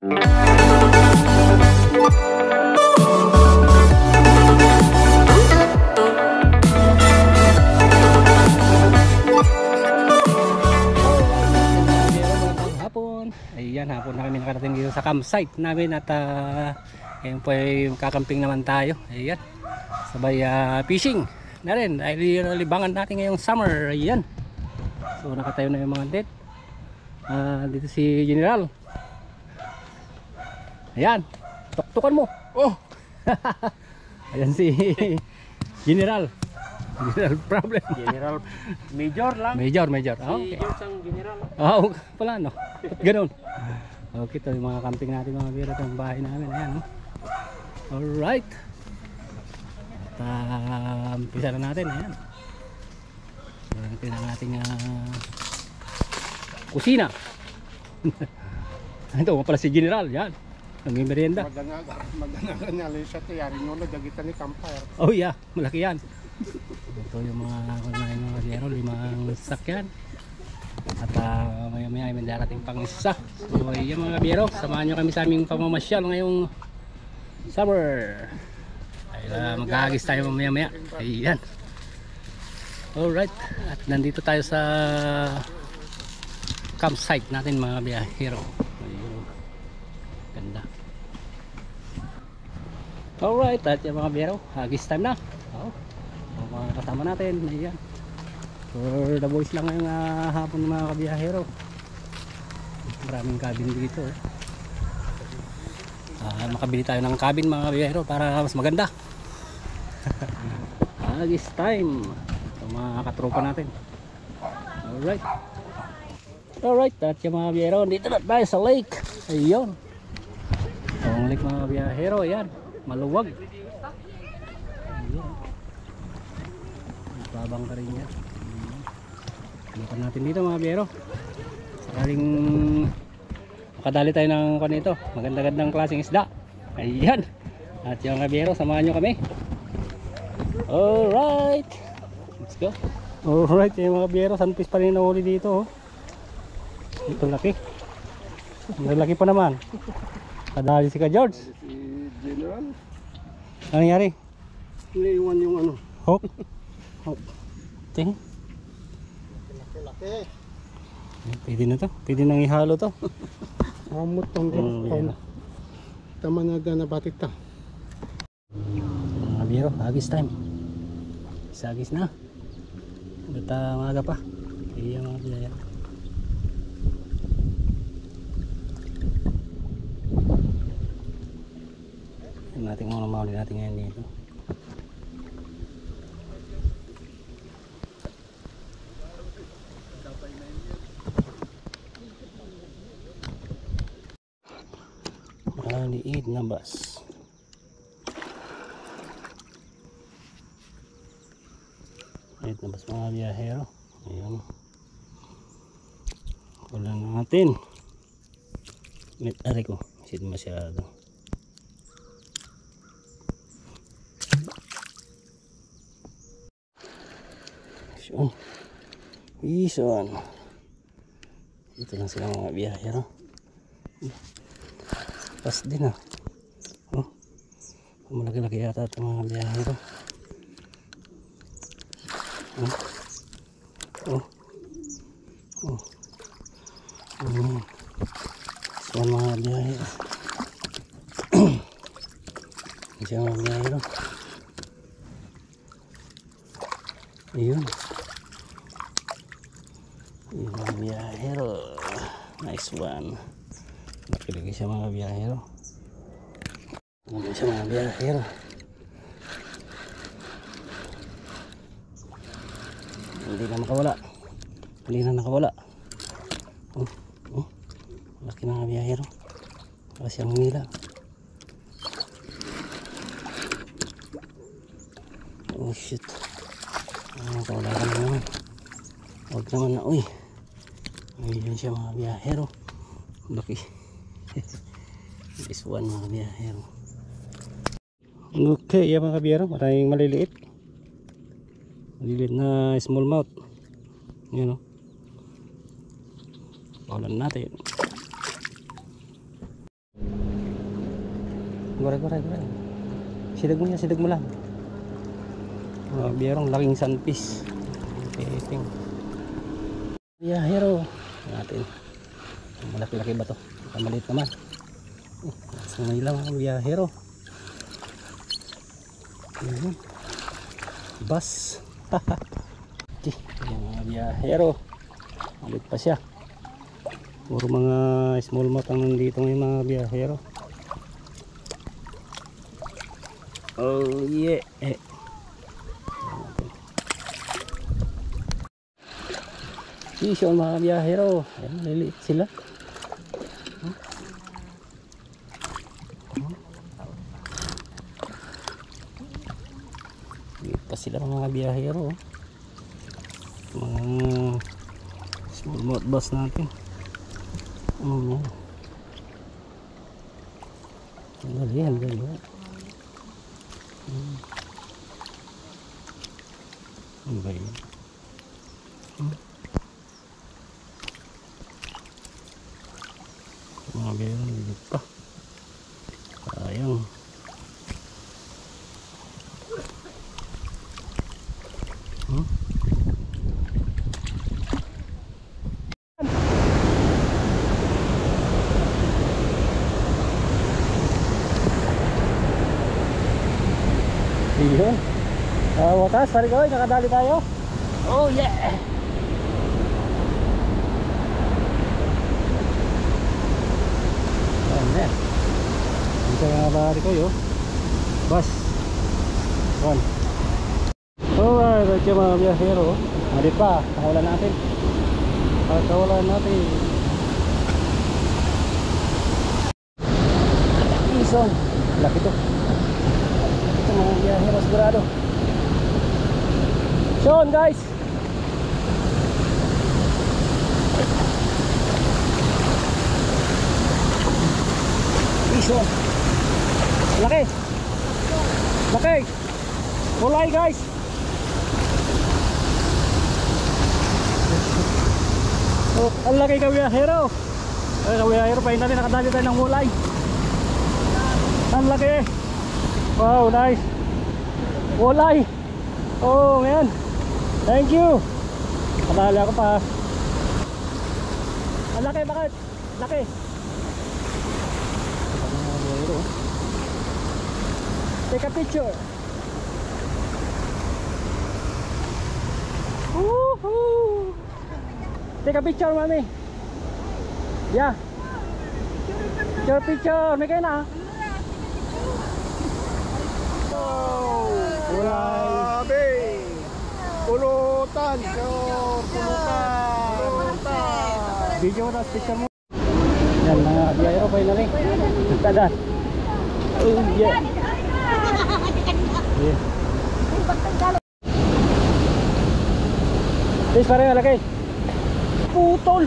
Ayan, hapon na kami nakarating dito sa campsite namin at ngayon po ay kakamping naman tayo. Ayan, sabay fishing na rin dahil libangan natin ngayong summer. Ayan, so nakatayo na yung mga tent. Dito si General. Ayan, tuktukan mo. Oh. Ayan si General. General problem. General Major lang. Major. Si Okay. George ang general. Pala no. Ganun. Okay, ito yung mga camping natin mga biro, itong bahay namin. Ayan, no? Alright. At umpisa na natin. Ayan. Ito na natin kusina. Ito pala si General. Yan. Ang merienda. Maganaga niya lang siya tiyari nyo na dagitan ni Campfire. Oh yeah, malaki yan. Ito yung mga kunain mga biro, 5 sakyan. At maya maya ay may darating pang isa. So yan mga biro, samahan nyo kami sa aming pamamasyal ngayong summer. Ay maghahagis tayo maya maya. Ayan. Alright, at nandito tayo sa campsite natin mga biyahero. Ayun. Ganda. Alright, at yung mga biyahero, hagis time na. Mga kasama natin. Ayan. For the boys lang ngayong hapon ng mga kabiyahero. Maraming cabin dito. Makabili tayo ng cabin mga kabiyahero para mas maganda. Hagis time. So, mga katropa natin. Alright. Alright, at yung mga kabiyahero, dito na tayo sa lake. Ayun. Ang lake mga kabiyahero. Ayan. Maluwag. Ayun. Babang ka rin yan. Bukan natin dito mga biyero. Sakaling makadali tayo ng kanito. Maganda-gandang klaseng isda. Ayan. At yung mga biyero, samahan nyo kami. Alright. Let's go. Alright, yung mga biyero, sunfish pa rin nahuli dito. Ito laki. Ang laki pa naman. Kadali si ka George. Si General. Ano nangyari? Naiwan yung ano. Hook. Tingin. Laki. Pwede na to. Pwede nang ihalo to. Amot tong tama na na batik ta. Mga biro, hagis time. Hagis na. Bata maaga pa. Iya mga biyaya. Natin muna mahuli natin ngayon dito. Liit na bas. Liit na bas mga biyahero. Ayun. Kulang natin. Ari ko. Sit masyado. Ison. Ito lang sila mga biyahero. Pas din malaki-laki yata ito mga biyahero. So mga biyahero. Siya mga biyahero. Ayun. Ayun mga biyahero. Nice one. Laki-laki siya mga biyahero. Laki siya mga biyahero. Hindi na makawala. Hindi na nakawala. Laki na mga biyahero. Kasi ang hila. Oh shit. Nakawala ka na naman. Huwag naman na. Uy. Ayun siya mga biyahero. Laki. This one mga biyahero. Okay, yan mga biyahero, maraming maliliit na smallmouth. Yan o. Paulan natin. Goray. Sidag mo lang. Mga biyerong laking sunfish. Titing. Biyahero natin. Malaki-laki ba to? Maliit naman. Sumay lang ang biyahero. Bas. Okay, yung mga biyahero. Maliit pa siya. Puro mga small mouth ang nandito ng mga biyahero. Oh yeah. Fish on mga biyahero. Ayan, maliliit sila. Maliliit pa sila mga biyahero. Mga small mouth bass natin. Yan. Ano ba yun? Mga biyahero nilip pa. Sayang. Yun. Wakas, pare ko, nakadali tayo. Oh yeah. Ayan. Dito nga pare ko yo. Bas. One. Alright, ito mga biyahero. Mali pa, kawalan natin. Kawalan natin. Isong. Laki to. Mga biyahero sigurado. Sean guys. Sean. Laki. Mulai guys. Oh, ang laki ka biyahero. Biyahero pa natin nakadali tayo ng mulay. Ang laki. Wow, nice. Walay. Oh, man. Thank you. Kadali ako pa. Ang laki, bakit? Laki. Take a picture. Woohoo. Take a picture, mami. Yeah. Picture. May kayo na. Grabe! Pulutan! Pulutan! Video mo na, picture mo. Yan, mga biyahero pa yun na rin. Tada. Oh yeah. Please, parang malaki. Putol!